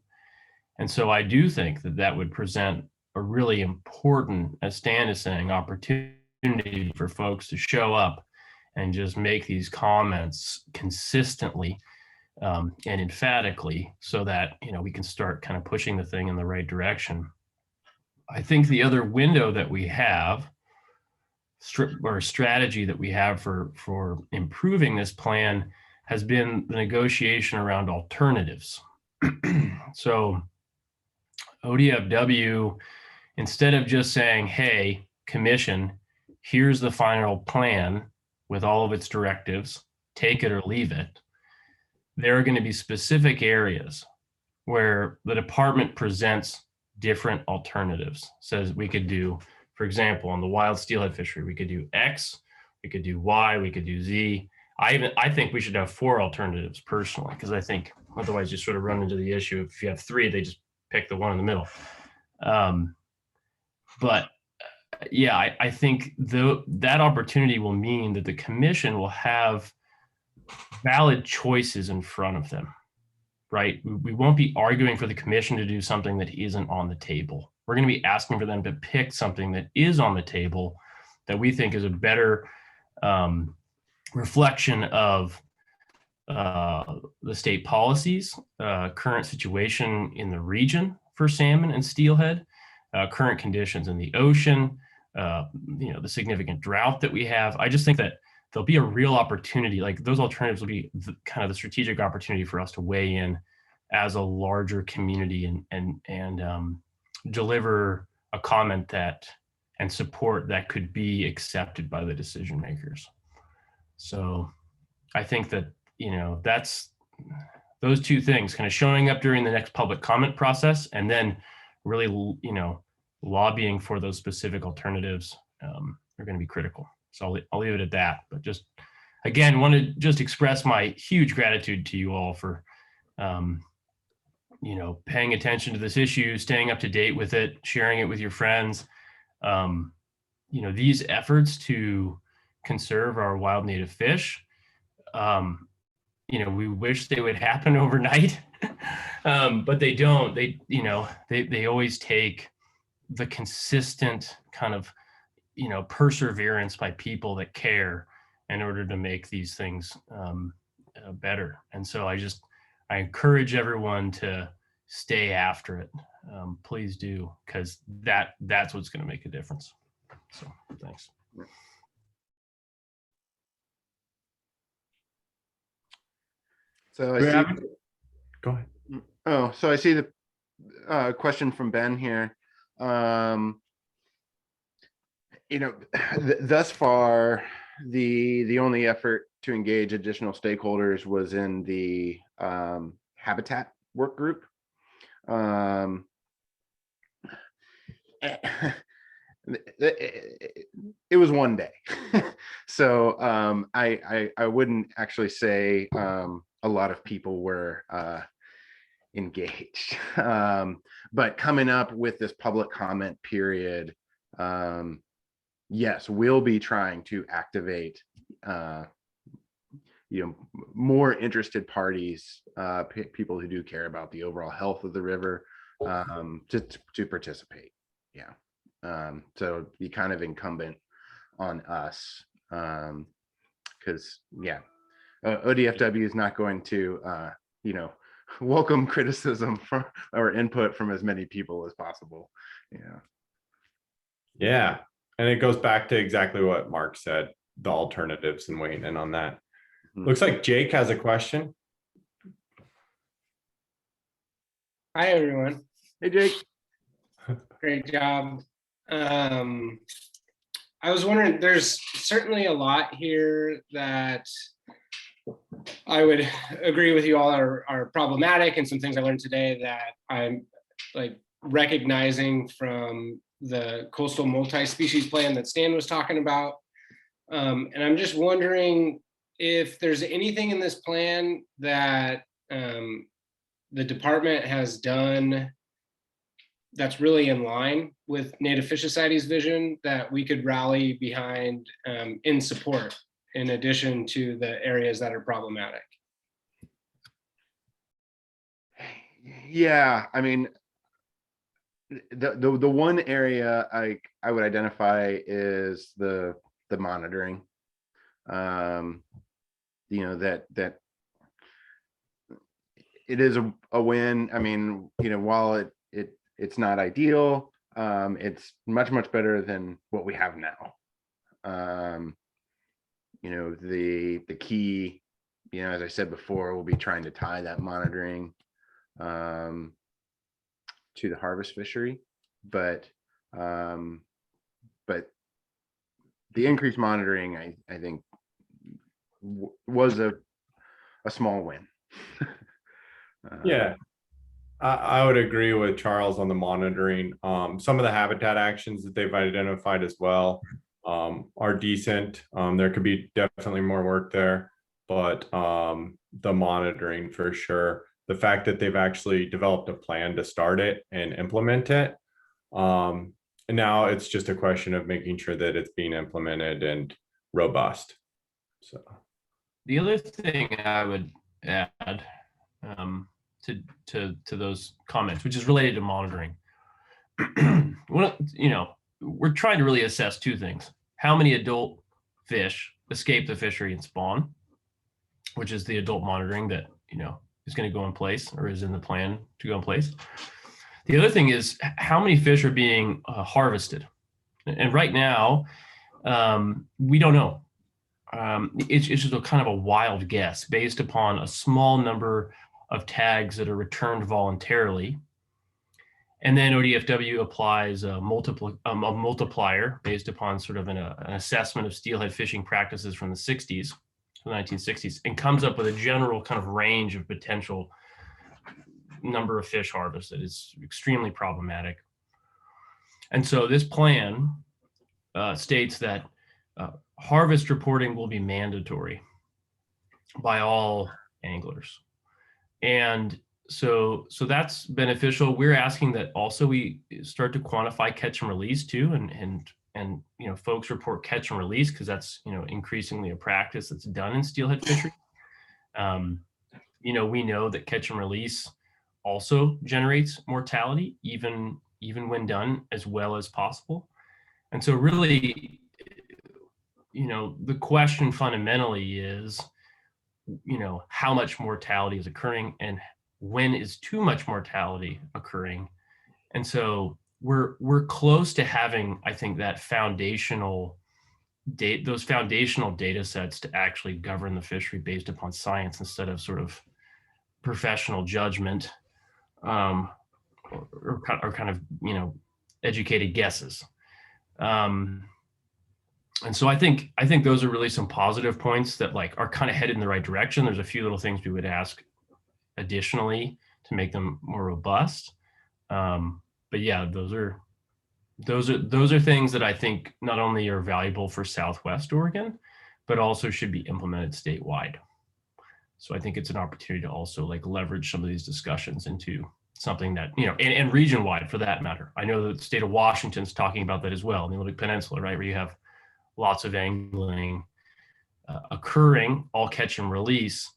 And so I do think that would present a really important, as Stan is saying, opportunity for folks to show up and just make these comments consistently and emphatically, so that we can start kind of pushing the thing in the right direction. I think the other window that we have, or strategy that we have for improving this plan, has been the negotiation around alternatives. So ODFW, instead of just saying, hey, commission, here's the final plan with all of its directives, take it or leave it, there are going to be specific areas where the department presents different alternatives. Says we could do, for example, on the wild steelhead fishery, we could do X, we could do Y, we could do Z. I think we should have 4 alternatives personally, because I think otherwise you sort of run into the issue. If you have 3, they just pick the one in the middle. But yeah, I think that opportunity will mean that the commission will have valid choices in front of them, right? We won't be arguing for the commission to do something that isn't on the table. We're going to be asking for them to pick something that is on the table that we think is a better reflection of the state policies, current situation in the region for salmon and steelhead, current conditions in the ocean, the significant drought that we have. I just think that there'll be a real opportunity, like those alternatives will be kind of the strategic opportunity for us to weigh in as a larger community and deliver a comment that and support that could be accepted by the decision makers. So I think that, that's those 2 things, kind of showing up during the next public comment process and then really, lobbying for those specific alternatives are going to be critical. So I'll leave it at that. But just, again, want to just express my huge gratitude to you all for, paying attention to this issue, staying up to date with it, sharing it with your friends. These efforts to conserve our wild native fish, we wish they would happen overnight, but they don't. They always take the consistent kind of, perseverance by people that care in order to make these things better. And so I encourage everyone to stay after it. Please do, because that's what's going to make a difference. So thanks. So I see. Go ahead. Oh, so I see the question from Ben here. Thus far, the only effort to engage additional stakeholders was in the habitat work group. It was one day. So I wouldn't actually say a lot of people were engaged. But coming up with this public comment period, yes, we'll be trying to activate more interested parties, people who do care about the overall health of the river, to participate. Yeah. So be kind of incumbent on us, because ODFW is not going to welcome criticism from or input from as many people as possible. Yeah, and it goes back to exactly what Mark said, the alternatives, and weighing in on that. Looks like Jake has a question. Hi, everyone. Hey, Jake. Great job. I was wondering, there's certainly a lot here that I would agree with you all are problematic, and some things I learned today that I'm like recognizing from the coastal multi-species plan that Stan was talking about. And I'm just wondering if there's anything in this plan that the department has done that's really in line with Native Fish Society's vision that we could rally behind in support, in addition to the areas that are problematic. Yeah, I mean, the one area I would identify is the monitoring. That it is a win. I mean, while it's not ideal, it's much better than what we have now. The key, as I said before, we'll be trying to tie that monitoring to the harvest fishery, but the increased monitoring, I think, was a small win. Yeah, I would agree with Charles on the monitoring. Some of the habitat actions that they've identified as well, are decent. There could be definitely more work there, but the monitoring for sure. The fact that they've actually developed a plan to start it and implement it. And now it's just a question of making sure that it's being implemented and robust. So the other thing I would add to those comments, which is related to monitoring, we're trying to really assess two things: how many adult fish escape the fishery and spawn, which is the adult monitoring that is going to go in place or is in the plan to go in place. The other thing is how many fish are being harvested, and right now we don't know. It's just a kind of a wild guess based upon a small number of tags that are returned voluntarily. And then ODFW applies a multiplier based upon sort of an assessment of steelhead fishing practices from the 60s, the 1960s, and comes up with a general kind of range of potential number of fish harvested. It's extremely problematic. And so this plan states that harvest reporting will be mandatory by all anglers. And so that's beneficial. We're asking that also we start to quantify catch and release too, and folks report catch and release, because that's increasingly a practice that's done in steelhead fishery. We know that catch and release also generates mortality, even when done as well as possible. And so really, the question fundamentally is, how much mortality is occurring and when is too much mortality occurring. And so we're close to having, I think, that those foundational data sets to actually govern the fishery based upon science instead of sort of professional judgment, or kind of educated guesses. And so I think those are really some positive points that are kind of headed in the right direction. There's a few little things we would ask additionally to make them more robust. But yeah, those are things that I think not only are valuable for Southwest Oregon, but also should be implemented statewide. So I think it's an opportunity to also leverage some of these discussions into something that, and region-wide for that matter. I know that the state of Washington's talking about that as well, in the Olympic Peninsula, right, where you have lots of angling occurring, all catch and release,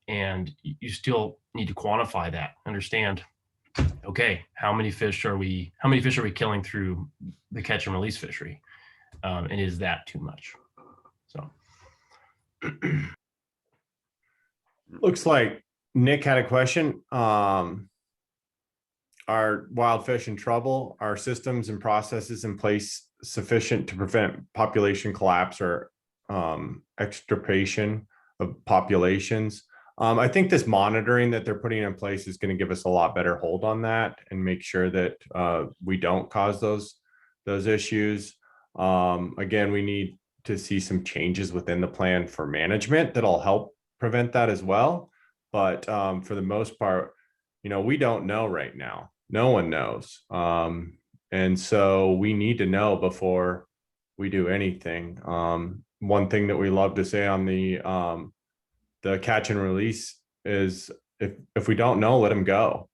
and you still need to quantify that, understand, okay, how many fish are we killing through the catch and release fishery? And is that too much? So. Looks like Nick had a question. Are wild fish in trouble? Are systems and processes in place sufficient to prevent population collapse or extirpation of populations? I think this monitoring that they're putting in place is going to give us a lot better hold on that and make sure that we don't cause those issues. Again, we need to see some changes within the plan for management that'll help prevent that as well. But for the most part, we don't know right now. No one knows. And so we need to know before we do anything. One thing that we love to say on the catch and release is if we don't know, let them go.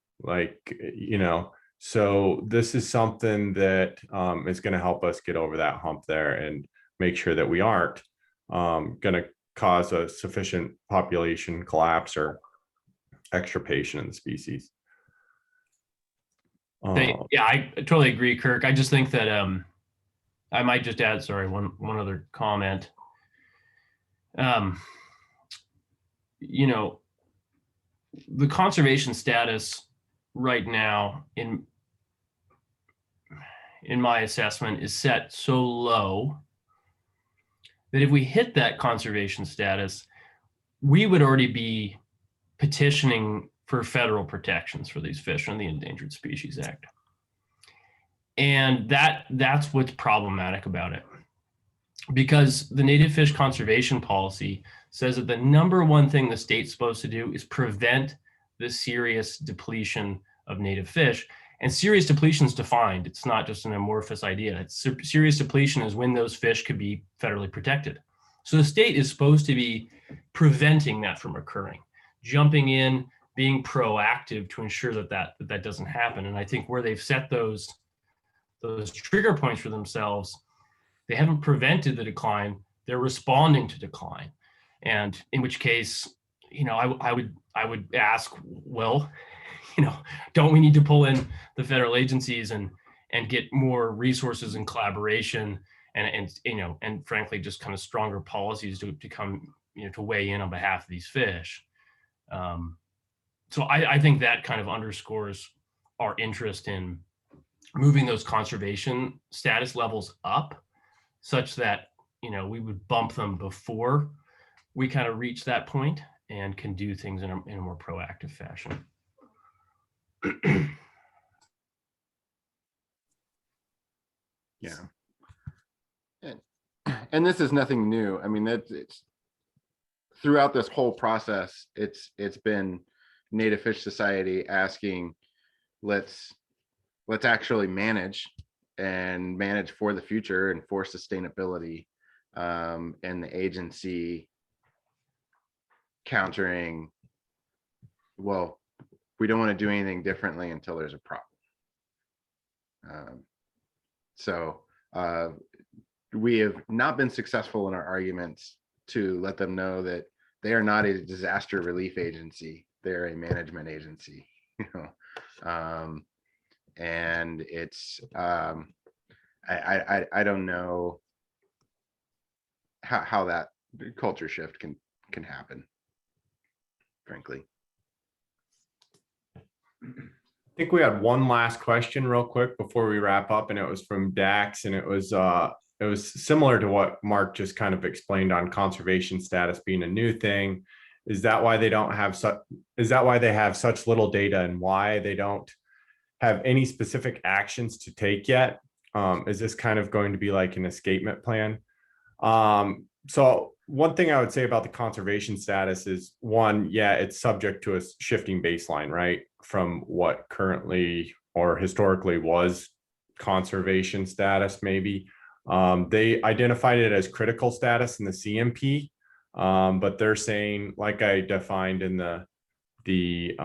So this is something that is going to help us get over that hump there and make sure that we aren't going to cause a sufficient population collapse or extirpation in the species. Yeah, I totally agree, Kirk. I just think that I might just add, one other comment. The conservation status right now, in my assessment, is set so low that if we hit that conservation status, we would already be petitioning for federal protections for these fish under the Endangered Species Act. And that's what's problematic about it. Because the native fish conservation policy says that the number one thing the state's supposed to do is prevent the serious depletion of native fish. And serious depletion is defined. It's not just an amorphous idea. Serious depletion is when those fish could be federally protected. So the state is supposed to be preventing that from occurring, jumping in, being proactive to ensure that doesn't happen. And I think where they've set those trigger points for themselves, they haven't prevented the decline, they're responding to decline. And in which case, I would ask, well, don't we need to pull in the federal agencies and get more resources and collaboration and frankly, just kind of stronger policies to come, to weigh in on behalf of these fish. So I think that kind of underscores our interest in moving those conservation status levels up such that, we would bump them before we kind of reach that point and can do things in a more proactive fashion. Yeah. And this is nothing new. I mean, it's throughout this whole process, it's been Native Fish Society asking, let's actually manage for the future and for sustainability, and the agency countering, well, we don't want to do anything differently until there's a problem. So we have not been successful in our arguments to let them know that they are not a disaster relief agency. They're a management agency, and it's I don't know how that culture shift can happen, frankly. I think we had one last question real quick before we wrap up, and it was from Dax, and it was similar to what Mark just kind of explained on conservation status being a new thing. Is that why they have such little data, and why they don't have any specific actions to take yet? Is this kind of going to be like an escapement plan? So one thing I would say about the conservation status is, one, yeah, it's subject to a shifting baseline, right? From what currently or historically was conservation status, maybe. They identified it as critical status in the CMP, but they're saying, like I defined in the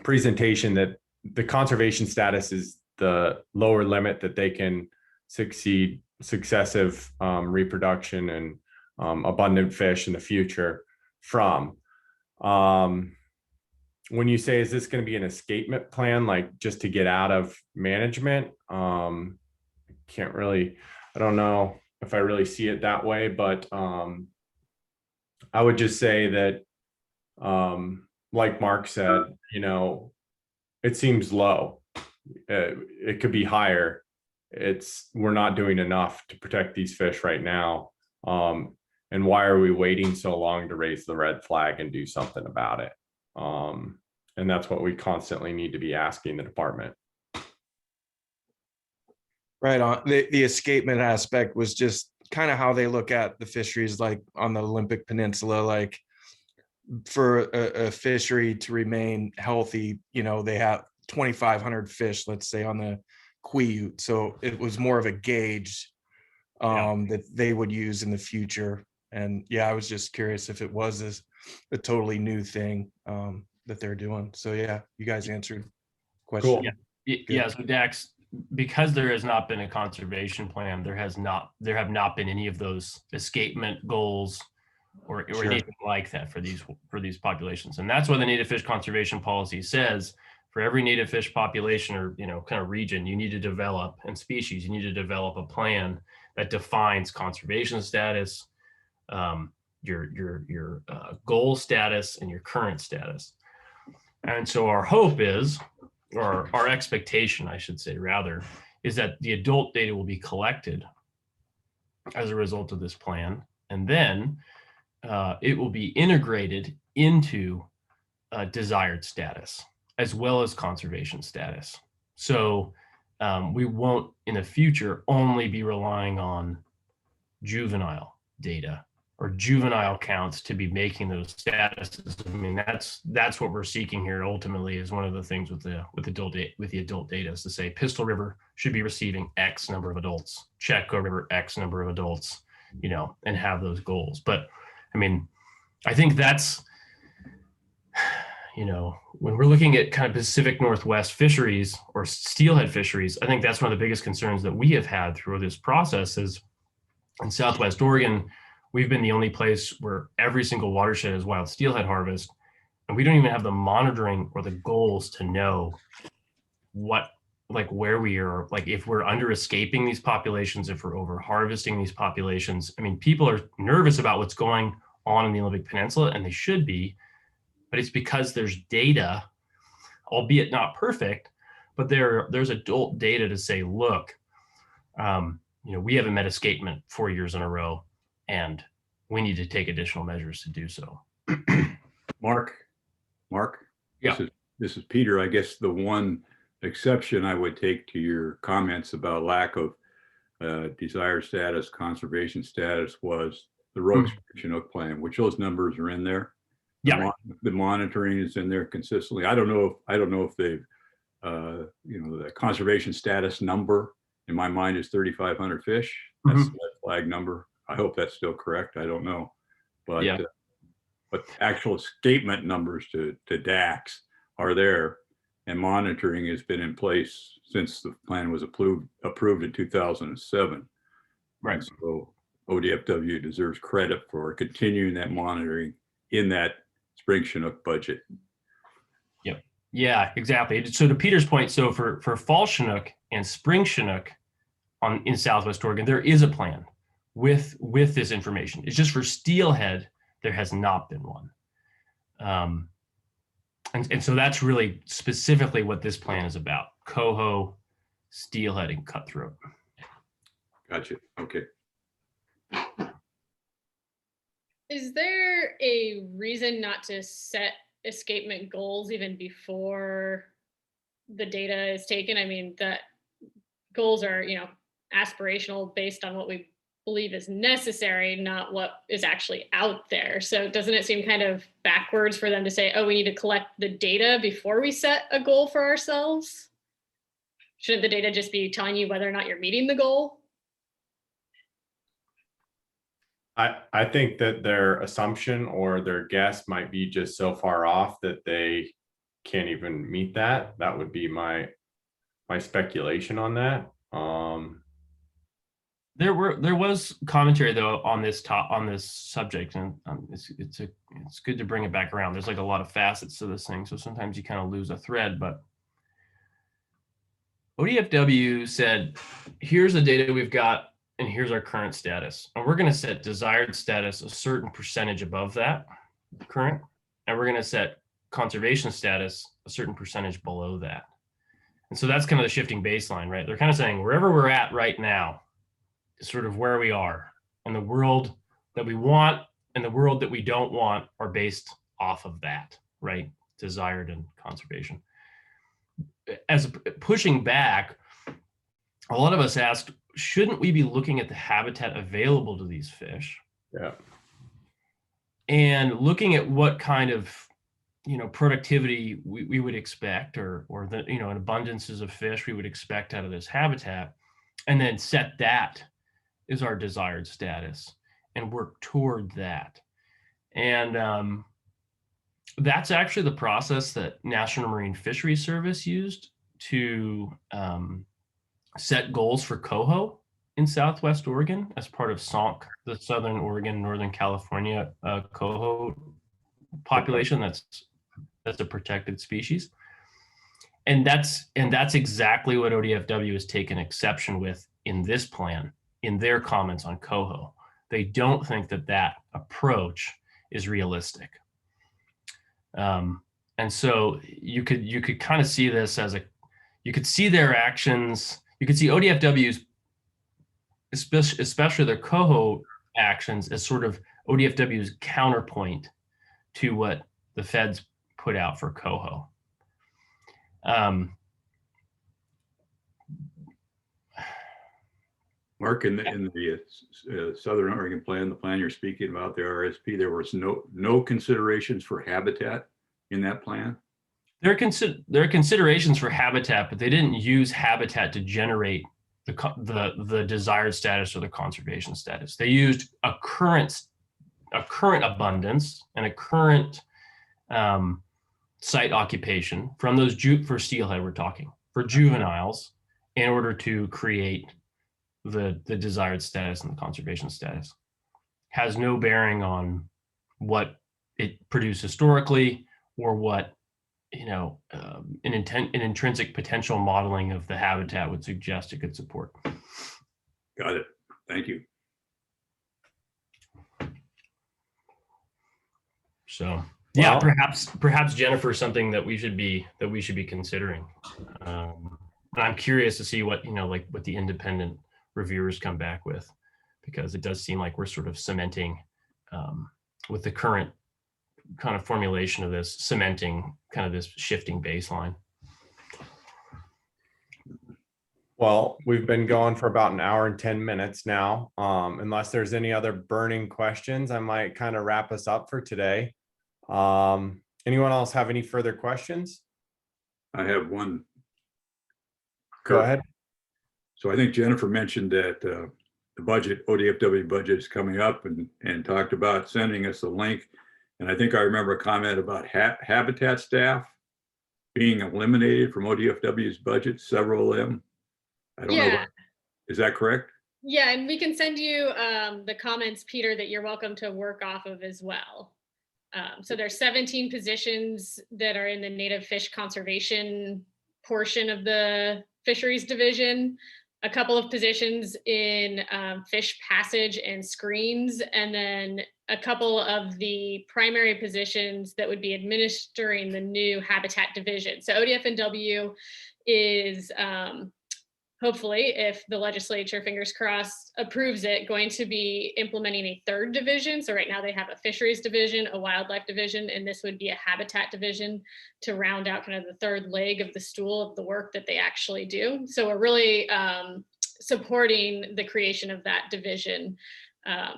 presentation, that the conservation status is the lower limit that they can succeed successive reproduction and abundant fish in the future from. When you say, is this going to be an escapement plan, like just to get out of management? I don't know if I really see it that way, but I would just say that, like Mark said, it seems low. It could be higher. We're not doing enough to protect these fish right now. And why are we waiting so long to raise the red flag and do something about it? And that's what we constantly need to be asking the department. Right on. The escapement aspect was just kind of how they look at the fisheries, like on the Olympic Peninsula, like for a fishery to remain healthy, they have 2,500 fish, let's say, on the Quiute. So it was more of a gauge that they would use in the future. And yeah, I was just curious if it was a totally new thing that they're doing. So yeah, you guys answered the question. Cool. Yeah. So Dax, because there has not been a conservation plan, there have not been any of those escapement goals or Sure. anything like that for these populations. And that's why the native fish conservation policy says, for every native fish population or kind of region, you need to develop, and species, you need to develop a plan that defines conservation status, your goal status, and your current status. And so our hope is, or our expectation, I should say, rather, is that the adult data will be collected as a result of this plan, and then it will be integrated into desired status as well as conservation status. So we won't in the future only be relying on juvenile data or juvenile counts to be making those statuses. I mean, that's what we're seeking here. Ultimately, is one of the things with the adult data is to say Pistol River should be receiving X number of adults, Chetco River X number of adults, you know, and have those goals. But I mean, I think that's, you know, when we're looking at kind of Pacific Northwest fisheries or steelhead fisheries, I think that's one of the biggest concerns that we have had through this process is in Southwest Oregon, we've been the only place where every single watershed is wild steelhead harvest. And we don't even have the monitoring or the goals to know what, like where we are, like if we're under escaping these populations, if we're over harvesting these populations. I mean, people are nervous about what's going on in the Olympic Peninsula, and they should be, but it's because there's data, albeit not perfect, but there's adult data to say, look, you know, we haven't met escapement 4 years in a row, and we need to take additional measures to do so. Mark, Yeah. This is Peter. I guess the one exception I would take to your comments about lack of desired status, conservation status was the rogue Chinook plan, which those numbers are in there. Yeah. The monitoring is in there consistently. I don't know if they've, you know, the conservation status number in my mind is 3,500 fish. That's the red flag number. I hope that's still correct. I don't know, but Yeah. But actual escapement numbers to DAX are there, and monitoring has been in place since the plan was approved in 2007. Right. And so ODFW deserves credit for continuing that monitoring in that spring Chinook budget. Yep. Yeah, exactly. So to Peter's point, so for fall Chinook and spring Chinook in Southwest Oregon, there is a plan with this information. It's just for steelhead, there has not been one. And so that's really specifically what this plan is about: coho, steelhead, and cutthroat. Gotcha. Okay. Is there a reason not to set escapement goals even before the data is taken? I mean, the goals are, you know, aspirational based on what we believe is necessary, not what is actually out there. So doesn't it seem kind of backwards for them to say, oh, we need to collect the data before we set a goal for ourselves? Shouldn't the data just be telling you whether or not you're meeting the goal? I think that their assumption or their guess might be just so far off that they can't even meet that. That would be my speculation on that. There was commentary though on this subject, and it's good to bring it back around. There's like a lot of facets to this thing, so sometimes you kind of lose a thread. But ODFW said, here's the data we've got, and here's our current status. And we're going to set desired status a certain percentage above that current, and we're going to set conservation status a certain percentage below that. And so that's kind of the shifting baseline, right? They're kind of saying wherever we're at right now is sort of where we are, and the world that we want and the world that we don't want are based off of that, right? Desired and conservation. As pushing back, a lot of us asked, shouldn't we be looking at the habitat available to these fish? Yeah. And looking at what kind of, you know, productivity we would expect, or the, you know, an abundances of fish we would expect out of this habitat, and then set that as our desired status and work toward that. And that's actually the process that National Marine Fisheries Service used to set goals for coho in Southwest Oregon as part of SONC, the Southern Oregon, Northern California coho population. That's a protected species. And that's exactly what ODFW has taken exception with in this plan, in their comments on coho. They don't think that approach is realistic. And so you could kind of see this as you could see their actions. You could see ODFW's, especially their coho actions, as sort of ODFW's counterpoint to what the feds put out for coho. Mark, in the Southern Oregon plan, the plan you're speaking about, the RSP, there was no considerations for habitat in that plan? There are considerations for habitat, but they didn't use habitat to generate the desired status or the conservation status. They used a current abundance and a current site occupation from those for steelhead, we're talking for juveniles, in order to create the desired status and the conservation status. Has no bearing on what it produced historically or what an intrinsic potential modeling of the habitat would suggest it could support. Got it. Thank you. So yeah, perhaps Jennifer, something that we should be considering. And I'm curious to see what what the independent reviewers come back with, because it does seem like we're sort of cementing with the current kind of formulation of this, cementing kind of this shifting baseline. Well, we've been going for about an hour and 10 minutes now. Unless there's any other burning questions, I might kind of wrap us up for today. Anyone else have any further questions? I have one. Go ahead. So I think Jennifer mentioned that the budget, ODFW budget, is coming up and talked about sending us a link. And I think I remember a comment about habitat staff being eliminated from ODFW's budget, several of them. I don't know. Is that correct? Yeah, and we can send you the comments, Peter, that you're welcome to work off of as well. So there's 17 positions that are in the native fish conservation portion of the fisheries division, a couple of positions in fish passage and screens, and then a couple of the primary positions that would be administering the new habitat division. So ODF&W is hopefully, if the legislature, fingers crossed, approves it, going to be implementing a third division. So right now they have a fisheries division, a wildlife division, and this would be a habitat division to round out kind of the third leg of the stool of the work that they actually do. So we're really supporting the creation of that division.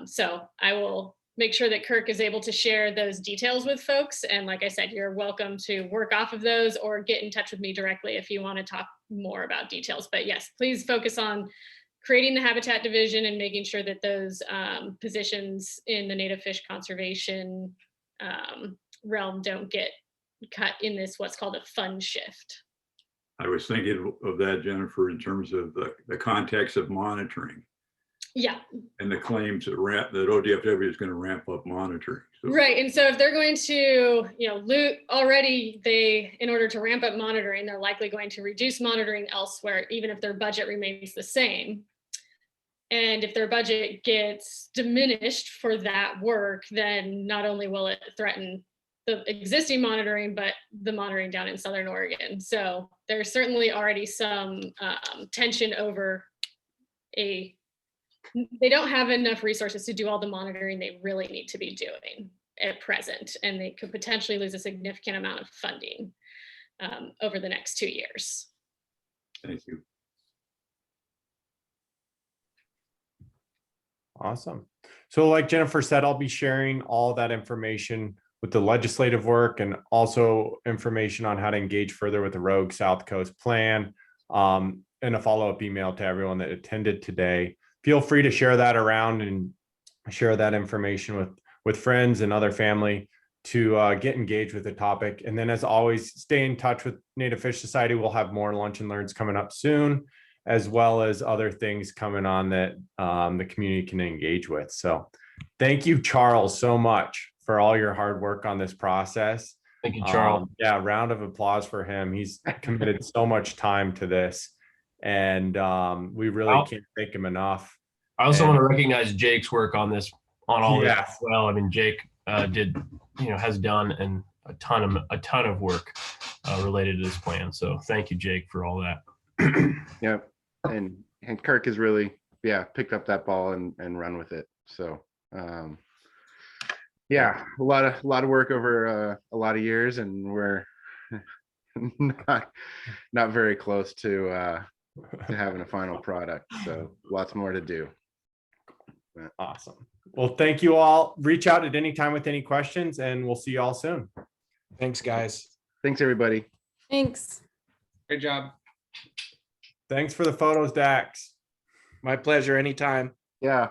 So I will make sure that Kirk is able to share those details with folks. And like I said, you're welcome to work off of those or get in touch with me directly if you want to talk more about details. But yes, please focus on creating the habitat division and making sure that those positions in the native fish conservation realm don't get cut in this, what's called a fund shift. I was thinking of that, Jennifer, in terms of the context of monitoring. Yeah. And the claims that ODFW is going to ramp up monitoring. So. Right. And so if they're going to, in order to ramp up monitoring, they're likely going to reduce monitoring elsewhere, even if their budget remains the same. And if their budget gets diminished for that work, then not only will it threaten the existing monitoring, but the monitoring down in Southern Oregon. So there's certainly already some tension over they don't have enough resources to do all the monitoring they really need to be doing at present, and they could potentially lose a significant amount of funding over the next 2 years. Thank you. Awesome. So like Jennifer said, I'll be sharing all that information with the legislative work and also information on how to engage further with the Rogue South Coast plan, and a follow-up email to everyone that attended today. Feel free to share that around and share that information with friends and other family to get engaged with the topic. And then as always, stay in touch with Native Fish Society. We'll have more lunch and learns coming up soon, as well as other things coming on that the community can engage with. So thank you, Charles, so much for all your hard work on this process. Thank you, Charles. Yeah, round of applause for him. He's committed so much time to this. And we really can't thank him enough. I also want to recognize Jake's work on this, on all this as well. I mean, Jake has done a ton of work related to this plan. So thank you, Jake, for all that. Yeah, and Kirk has really picked up that ball and run with it. So a lot of work over a lot of years, and we're not very close to to having a final product. So lots more to do. Awesome. Well, thank you all. Reach out at any time with any questions, and we'll see you all soon. Thanks, guys. Thanks, everybody. Thanks. Great job. Thanks for the photos, Dax. My pleasure. Anytime. Yeah.